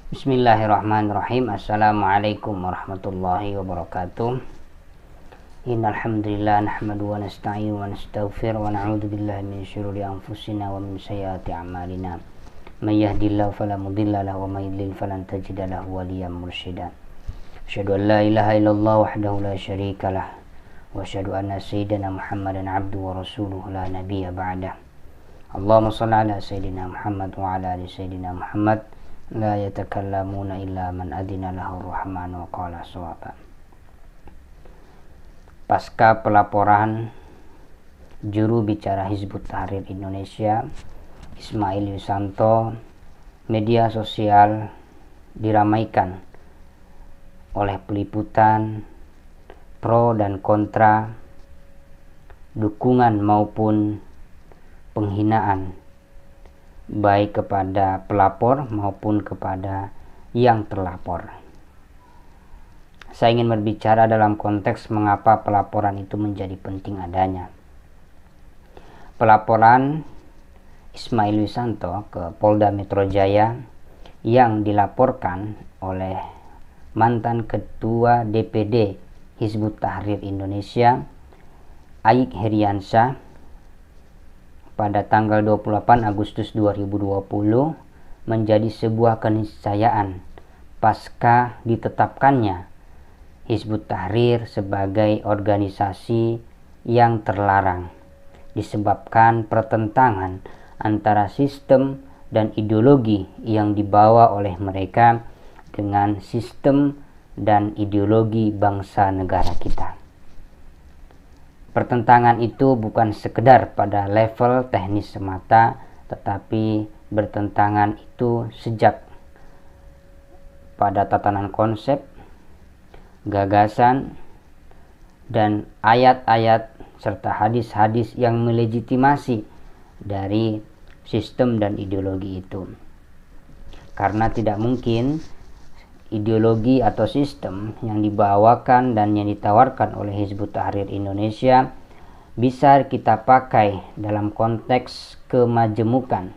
Bismillahirrahmanirrahim. Assalamualaikum warahmatullahi wabarakatuh. Innal hamdalillah nahmaduhu wa nasta'inu wa nastaghfiruh wa na'udzu billahi min syururi anfusina wa min sayyiati a'malina. May yahdihillahu fala mudilla lahu wa may yudlil falan tajida lahu waliyyan mursyida. Asyhadu an la ilaha illallah wahdahu la syarika lah wa asyhadu anna sayyidana Muhammadan abduhu wa rasuluhu la nabiyya ba'dah. Allahumma shalli ala sayyidina Muhammad wa ala ali sayyidina Muhammad. La yatakallamuna illa man adina lahu rahman wa qala shawaba. Pasca pelaporan juru bicara Hizbut Tahrir Indonesia Ismail Yusanto, media sosial diramaikan oleh peliputan pro dan kontra, dukungan maupun penghinaan baik kepada pelapor maupun kepada yang terlapor. Saya ingin berbicara dalam konteks mengapa pelaporan itu menjadi penting adanya. Pelaporan Ismail Yusanto ke Polda Metro Jaya yang dilaporkan oleh mantan Ketua DPD Hizbut Tahrir Indonesia Aik Heriansyah pada tanggal 28 Agustus 2020 menjadi sebuah keniscayaan pasca ditetapkannya Hizbut Tahrir sebagai organisasi yang terlarang disebabkan pertentangan antara sistem dan ideologi yang dibawa oleh mereka dengan sistem dan ideologi bangsa negara kita. Pertentangan itu bukan sekedar pada level teknis semata, tetapi bertentangan itu sejak pada tatanan konsep, gagasan, dan ayat-ayat serta hadis-hadis yang melegitimasi dari sistem dan ideologi itu. Karena tidak mungkin ideologi atau sistem yang dibawakan dan yang ditawarkan oleh Hizbut Tahrir Indonesia bisa kita pakai dalam konteks kemajemukan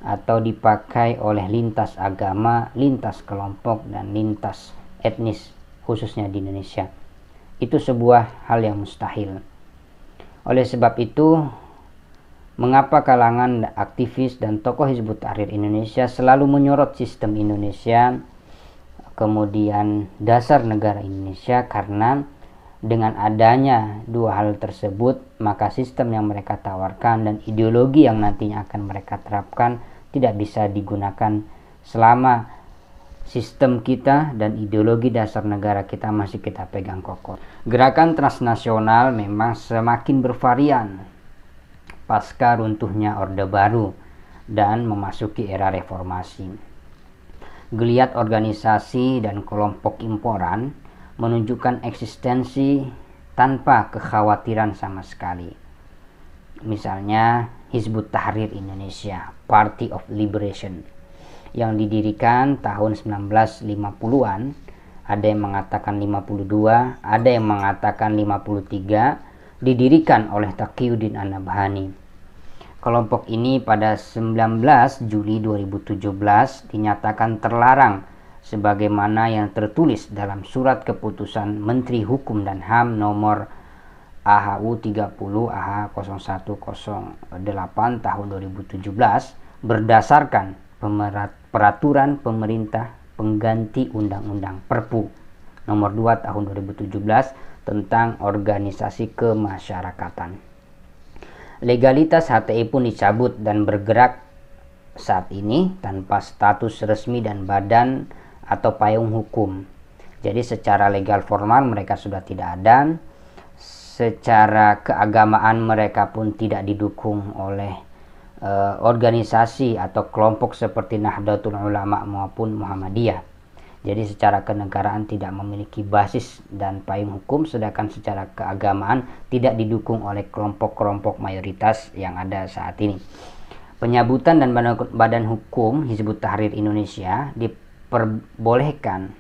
atau dipakai oleh lintas agama, lintas kelompok, dan lintas etnis khususnya di Indonesia. Itu sebuah hal yang mustahil. Oleh sebab itu, mengapa kalangan aktivis dan tokoh Hizbut Tahrir Indonesia selalu menyorot sistem Indonesia, kemudian dasar negara Indonesia? Karena dengan adanya dua hal tersebut, maka sistem yang mereka tawarkan dan ideologi yang nantinya akan mereka terapkan tidak bisa digunakan selama sistem kita dan ideologi dasar negara kita masih kita pegang kokoh. Gerakan transnasional memang semakin bervarian pasca runtuhnya Orde Baru dan memasuki era reformasi. Geliat organisasi dan kelompok imporan menunjukkan eksistensi tanpa kekhawatiran sama sekali. Misalnya Hizbut Tahrir Indonesia, Party of Liberation, yang didirikan tahun 1950-an, ada yang mengatakan 52, ada yang mengatakan 53, didirikan oleh Taqiyuddin An-Nabhani. Kelompok ini pada 19 Juli 2017 dinyatakan terlarang sebagaimana yang tertulis dalam surat keputusan Menteri Hukum dan HAM nomor AHU 30 AH0108 tahun 2017 berdasarkan peraturan pemerintah pengganti Undang-Undang Perpu nomor 2 tahun 2017 tentang organisasi kemasyarakatan. Legalitas HTI pun dicabut dan bergerak saat ini tanpa status resmi dan badan atau payung hukum. Jadi secara legal formal mereka sudah tidak ada, secara keagamaan mereka pun tidak didukung oleh organisasi atau kelompok seperti Nahdlatul Ulama maupun Muhammadiyah. Jadi secara kenegaraan tidak memiliki basis dan payung hukum, sedangkan secara keagamaan tidak didukung oleh kelompok-kelompok mayoritas yang ada saat ini. Penyabutan dan badan hukum Hizbut Tahrir Indonesia diperbolehkan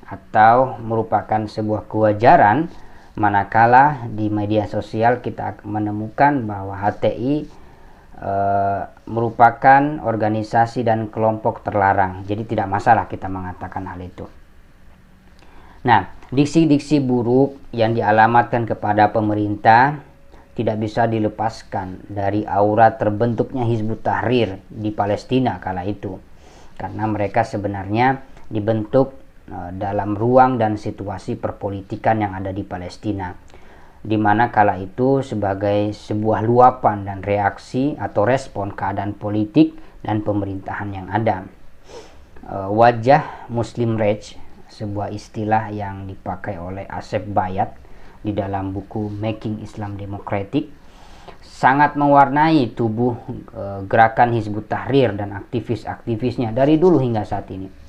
atau merupakan sebuah kewajaran manakala di media sosial kita menemukan bahwa HTI merupakan organisasi dan kelompok terlarang. Jadi tidak masalah kita mengatakan hal itu. Nah, diksi-diksi buruk yang dialamatkan kepada pemerintah tidak bisa dilepaskan dari aura terbentuknya Hizbut Tahrir di Palestina kala itu. Karena mereka sebenarnya dibentuk dalam ruang dan situasi perpolitikan yang ada di Palestina, di mana kala itu sebagai sebuah luapan dan reaksi atau respon keadaan politik dan pemerintahan yang ada. Wajah Muslim Rage, sebuah istilah yang dipakai oleh Asef Bayat di dalam buku Making Islam Democratic, sangat mewarnai tubuh gerakan Hizbut Tahrir dan aktivis-aktivisnya dari dulu hingga saat ini.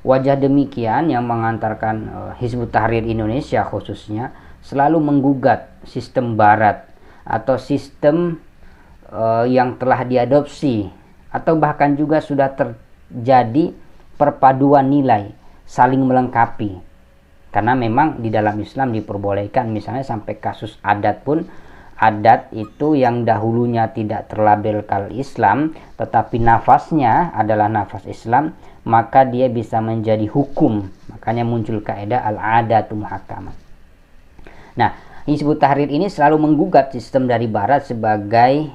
Wajah demikian yang mengantarkan Hizbut Tahrir Indonesia khususnya selalu menggugat sistem barat atau sistem yang telah diadopsi, atau bahkan juga sudah terjadi perpaduan nilai saling melengkapi. Karena memang di dalam Islam diperbolehkan, misalnya sampai kasus adat pun, adat itu yang dahulunya tidak terlabel kal Islam tetapi nafasnya adalah nafas Islam, maka dia bisa menjadi hukum. Makanya muncul kaidah al-adatu muhakkamah. Nah, Hizbut Tahrir ini selalu menggugat sistem dari barat sebagai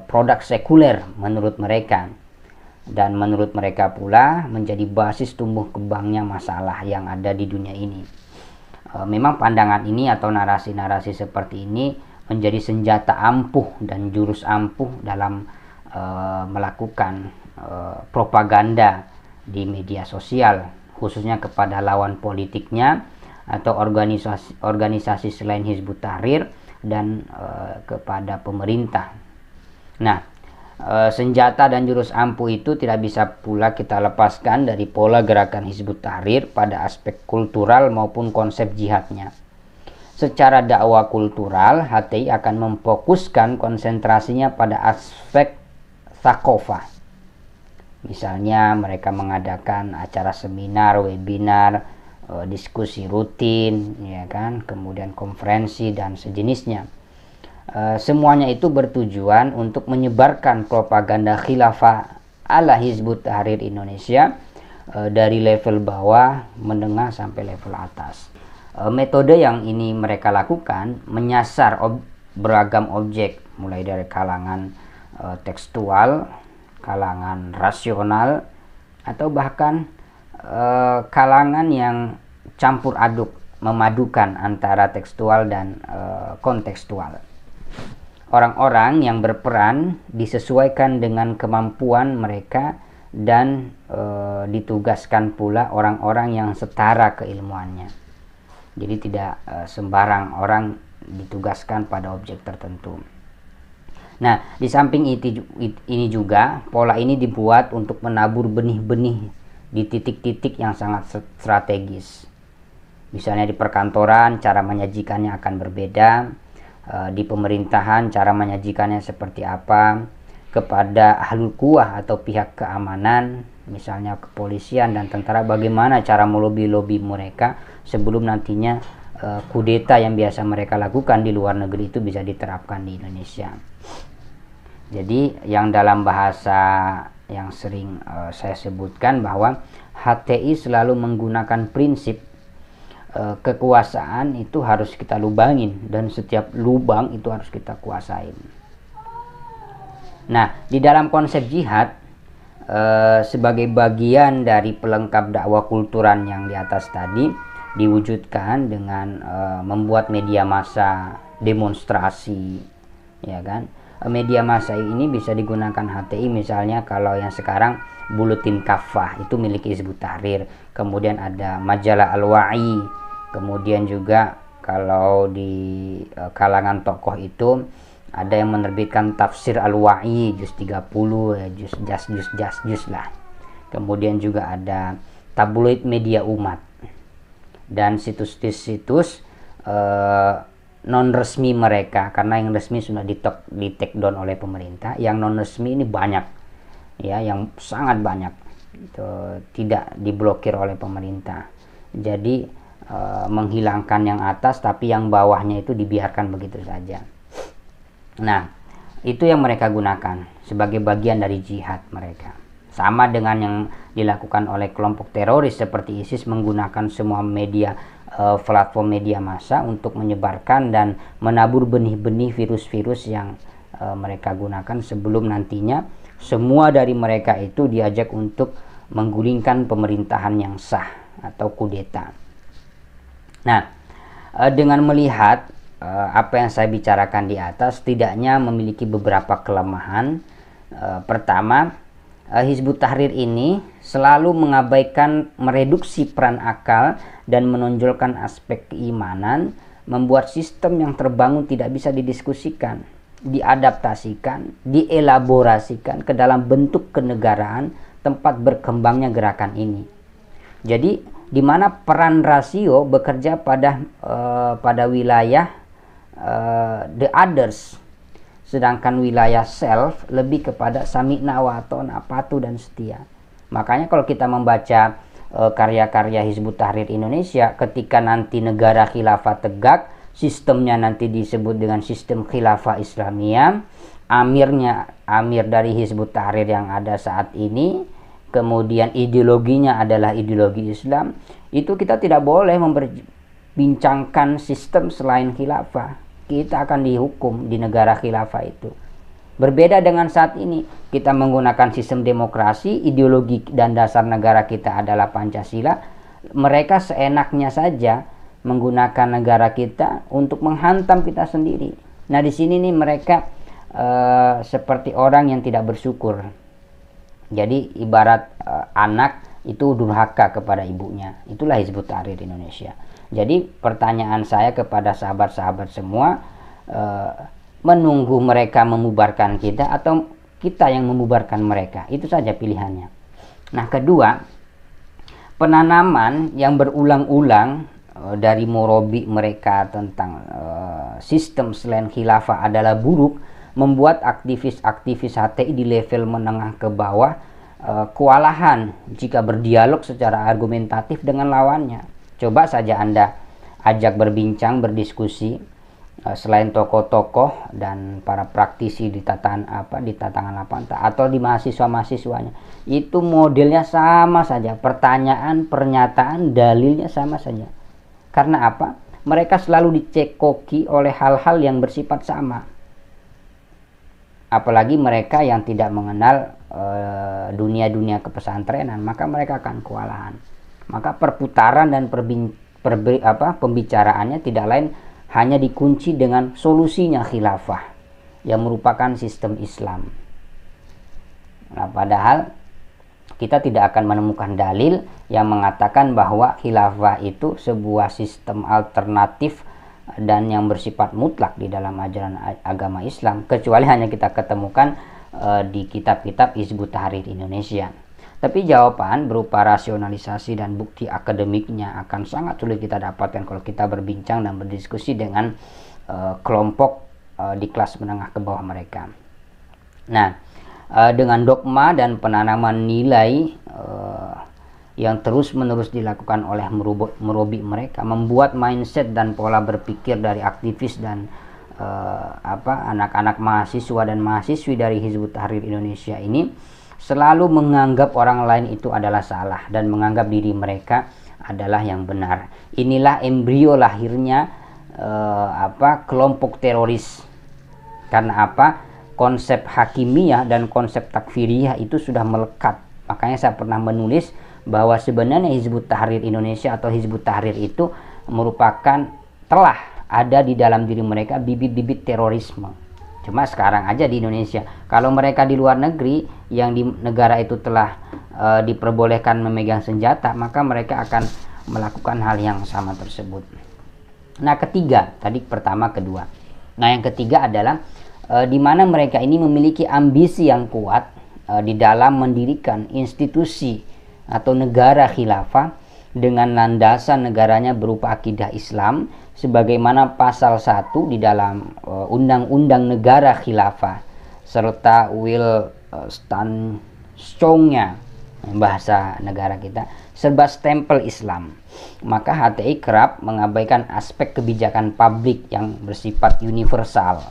produk sekuler menurut mereka, dan menurut mereka pula menjadi basis tumbuh kembangnya masalah yang ada di dunia ini. Memang pandangan ini atau narasi-narasi seperti ini menjadi senjata ampuh dan jurus ampuh dalam melakukan propaganda di media sosial, khususnya kepada lawan politiknya atau organisasi selain Hizbut Tahrir dan kepada pemerintah. Nah, senjata dan jurus ampuh itu tidak bisa pula kita lepaskan dari pola gerakan Hizbut Tahrir pada aspek kultural maupun konsep jihadnya. Secara dakwah kultural, HTI akan memfokuskan konsentrasinya pada aspek thaqafah. Misalnya mereka mengadakan acara seminar, webinar, diskusi rutin, ya kan, kemudian konferensi dan sejenisnya. Semuanya itu bertujuan untuk menyebarkan propaganda khilafah ala Hizbut Tahrir Indonesia dari level bawah, menengah sampai level atas. Metode yang ini mereka lakukan menyasar beragam objek, mulai dari kalangan tekstual, kalangan rasional, atau bahkan kalangan yang campur aduk, memadukan antara tekstual dan kontekstual. Orang-orang yang berperan disesuaikan dengan kemampuan mereka dan ditugaskan pula orang-orang yang setara keilmuannya. Jadi tidak sembarang orang ditugaskan pada objek tertentu. Nah, di samping ini juga pola ini dibuat untuk menabur benih-benih di titik-titik yang sangat strategis. Misalnya di perkantoran cara menyajikannya akan berbeda, di pemerintahan cara menyajikannya seperti apa, kepada ahlul quwah atau pihak keamanan, misalnya kepolisian dan tentara, bagaimana cara melobi-lobi mereka sebelum nantinya kudeta yang biasa mereka lakukan di luar negeri itu bisa diterapkan di Indonesia. Jadi yang dalam bahasa yang sering saya sebutkan bahwa HTI selalu menggunakan prinsip kekuasaan itu harus kita lubangin, dan setiap lubang itu harus kita kuasain. Nah, di dalam konsep jihad sebagai bagian dari pelengkap dakwah kulturan yang di atas tadi diwujudkan dengan membuat media massa, demonstrasi, ya kan. Media massa ini bisa digunakan HTI, misalnya kalau yang sekarang Buletin Kafah itu milik Hizbut Tahrir, kemudian ada majalah Al-Wa'i, kemudian juga kalau di kalangan tokoh itu ada yang menerbitkan tafsir Al-Wa'i juz 30, juz lah. Kemudian juga ada tabloid media umat dan situs-situs non resmi mereka, karena yang resmi sudah di take down oleh pemerintah. Yang non resmi ini banyak, ya, yang sangat banyak, itu tidak diblokir oleh pemerintah. Jadi menghilangkan yang atas tapi yang bawahnya itu dibiarkan begitu saja. Nah, Itu yang mereka gunakan sebagai bagian dari jihad mereka. Sama dengan yang dilakukan oleh kelompok teroris seperti ISIS menggunakan semua media, platform media massa untuk menyebarkan dan menabur benih-benih virus-virus yang mereka gunakan sebelum nantinya semua dari mereka itu diajak untuk menggulingkan pemerintahan yang sah atau kudeta. Nah, dengan melihat apa yang saya bicarakan di atas, setidaknya memiliki beberapa kelemahan. Pertama, Hizbut Tahrir ini selalu mengabaikan mereduksi peran akal dan menonjolkan aspek keimanan, membuat sistem yang terbangun tidak bisa didiskusikan, diadaptasikan, dielaborasikan ke dalam bentuk kenegaraan tempat berkembangnya gerakan ini. Jadi di mana peran rasio bekerja pada wilayah the others, sedangkan wilayah self lebih kepada sami'na wa ata'na, patuh dan setia. Makanya kalau kita membaca karya-karya Hizbut Tahrir Indonesia, ketika nanti negara khilafah tegak, sistemnya nanti disebut dengan sistem khilafah Islamiyah, amir dari Hizbut Tahrir yang ada saat ini, kemudian ideologinya adalah ideologi Islam, itu kita tidak boleh memperbincangkan sistem selain khilafah. Kita akan dihukum di negara khilafah itu. Berbeda dengan saat ini, kita menggunakan sistem demokrasi, ideologi dan dasar negara kita adalah Pancasila. Mereka seenaknya saja menggunakan negara kita untuk menghantam kita sendiri. Nah, di sini nih mereka seperti orang yang tidak bersyukur. Jadi ibarat anak itu durhaka kepada ibunya. Itulah Hizbut Tahrir Indonesia. Jadi pertanyaan saya kepada sahabat-sahabat semua, menunggu mereka membubarkan kita atau kita yang membubarkan mereka? Itu saja pilihannya. Nah, kedua, penanaman yang berulang-ulang dari murabi mereka tentang sistem selain khilafah adalah buruk, membuat aktivis-aktivis HTI di level menengah ke bawah kewalahan jika berdialog secara argumentatif dengan lawannya. Coba saja Anda ajak berbincang, berdiskusi, selain tokoh-tokoh dan para praktisi di tatanan lapangan atau di mahasiswa-mahasiswanya, itu modelnya sama saja, pertanyaan, pernyataan, dalilnya sama saja. Karena apa? Mereka selalu dicekoki oleh hal-hal yang bersifat sama. Apalagi mereka yang tidak mengenal dunia-dunia kepesantrenan, maka mereka akan kewalahan. Maka perputaran dan pembicaraannya tidak lain hanya dikunci dengan solusinya khilafah yang merupakan sistem Islam. Nah, padahal kita tidak akan menemukan dalil yang mengatakan bahwa khilafah itu sebuah sistem alternatif dan yang bersifat mutlak di dalam ajaran agama Islam, kecuali hanya kita ketemukan di kitab-kitab Hizbut Tahrir Indonesia. Tapi jawaban berupa rasionalisasi dan bukti akademiknya akan sangat sulit kita dapatkan kalau kita berbincang dan berdiskusi dengan kelompok di kelas menengah ke bawah mereka. Nah, dengan dogma dan penanaman nilai yang terus-menerus dilakukan oleh murabi mereka, membuat mindset dan pola berpikir dari aktivis dan anak-anak mahasiswa dan mahasiswi dari Hizbut Tahrir Indonesia ini selalu menganggap orang lain itu adalah salah dan menganggap diri mereka adalah yang benar. Inilah embrio lahirnya kelompok teroris. Karena apa? Konsep hakimiyah dan konsep takfiriyah itu sudah melekat. Makanya saya pernah menulis bahwa sebenarnya Hizbut Tahrir Indonesia atau Hizbut Tahrir itu merupakan telah ada di dalam diri mereka bibit-bibit terorisme. Cuma sekarang aja di Indonesia. Kalau mereka di luar negeri yang di negara itu telah diperbolehkan memegang senjata, maka mereka akan melakukan hal yang sama tersebut. Nah, ketiga, tadi pertama, kedua. Nah, yang ketiga adalah di mana mereka ini memiliki ambisi yang kuat di dalam mendirikan institusi atau negara khilafah dengan landasan negaranya berupa akidah Islam, sebagaimana pasal 1 di dalam Undang-Undang Negara Khilafah serta Will Stanchongnya bahasa negara kita serba stempel Islam. Maka HTI kerap mengabaikan aspek kebijakan publik yang bersifat universal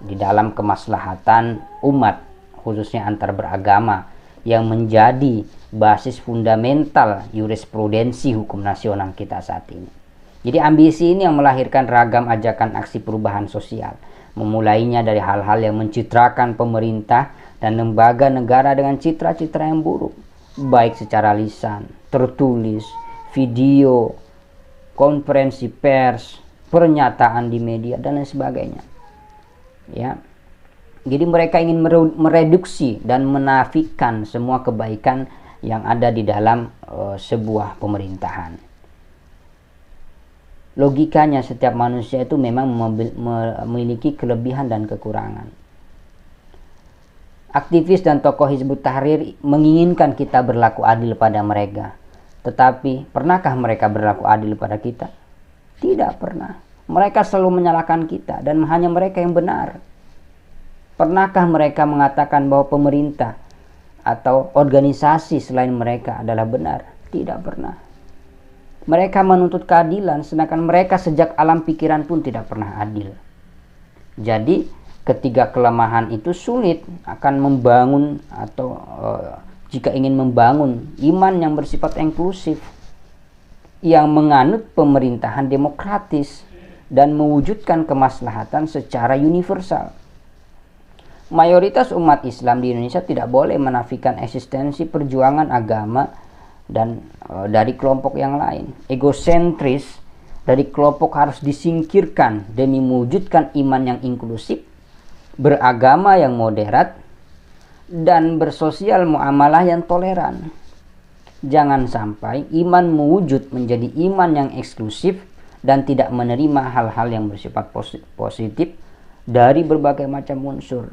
di dalam kemaslahatan umat, khususnya antar beragama, yang menjadi basis fundamental jurisprudensi hukum nasional kita saat ini. Jadi ambisi ini yang melahirkan ragam ajakan aksi perubahan sosial, memulainya dari hal-hal yang mencitrakan pemerintah dan lembaga negara dengan citra-citra yang buruk, baik secara lisan, tertulis, video, konferensi pers, pernyataan di media, dan lain sebagainya. Ya, jadi mereka ingin mereduksi dan menafikan semua kebaikan yang ada di dalam sebuah pemerintahan. Logikanya setiap manusia itu memang memiliki kelebihan dan kekurangan. Aktivis dan tokoh Hizbut Tahrir menginginkan kita berlaku adil pada mereka. Tetapi pernahkah mereka berlaku adil pada kita? Tidak pernah. Mereka selalu menyalahkan kita dan hanya mereka yang benar. Pernahkah mereka mengatakan bahwa pemerintah atau organisasi selain mereka adalah benar? Tidak pernah. Mereka menuntut keadilan, sedangkan mereka sejak alam pikiran pun tidak pernah adil. Jadi ketiga kelemahan itu sulit akan membangun atau jika ingin membangun iman yang bersifat inklusif, yang menganut pemerintahan demokratis dan mewujudkan kemaslahatan secara universal. Mayoritas umat Islam di Indonesia tidak boleh menafikan eksistensi perjuangan agama dan dari kelompok yang lain. Egosentris dari kelompok harus disingkirkan demi mewujudkan iman yang inklusif, beragama yang moderat, dan bersosial muamalah yang toleran. Jangan sampai iman mewujud menjadi iman yang eksklusif dan tidak menerima hal-hal yang bersifat positif dari berbagai macam unsur.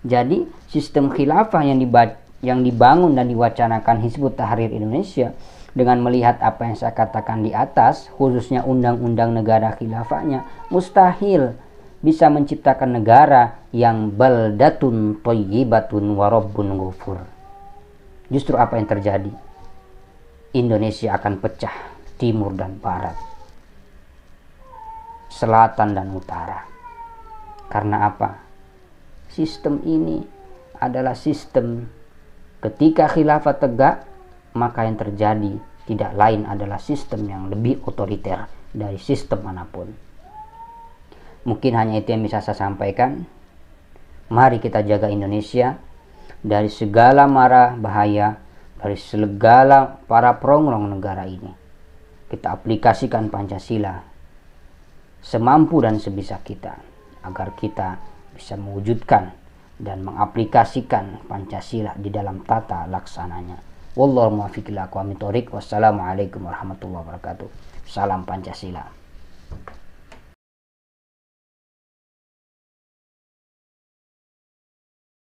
Jadi sistem khilafah yang dibangun dan diwacanakan Hizbut Tahrir Indonesia dengan melihat apa yang saya katakan di atas, khususnya undang-undang negara khilafahnya, mustahil bisa menciptakan negara yang baldatun thayyibatun wa rabbun ghafur. Justru apa yang terjadi? Indonesia akan pecah timur dan barat, selatan dan utara. Karena apa? Sistem ini adalah sistem ketika khilafah tegak, maka yang terjadi tidak lain adalah sistem yang lebih otoriter dari sistem manapun. Mungkin hanya itu yang bisa saya sampaikan. Mari kita jaga Indonesia dari segala mara bahaya, dari segala para perongrong negara ini. Kita aplikasikan Pancasila semampu dan sebisa kita agar kita bisa mewujudkan dan mengaplikasikan Pancasila di dalam tata laksananya. Wallahu muwaffiq ila aqwamit thoriq. Wassalamualaikum warahmatullahi wabarakatuh. Salam Pancasila.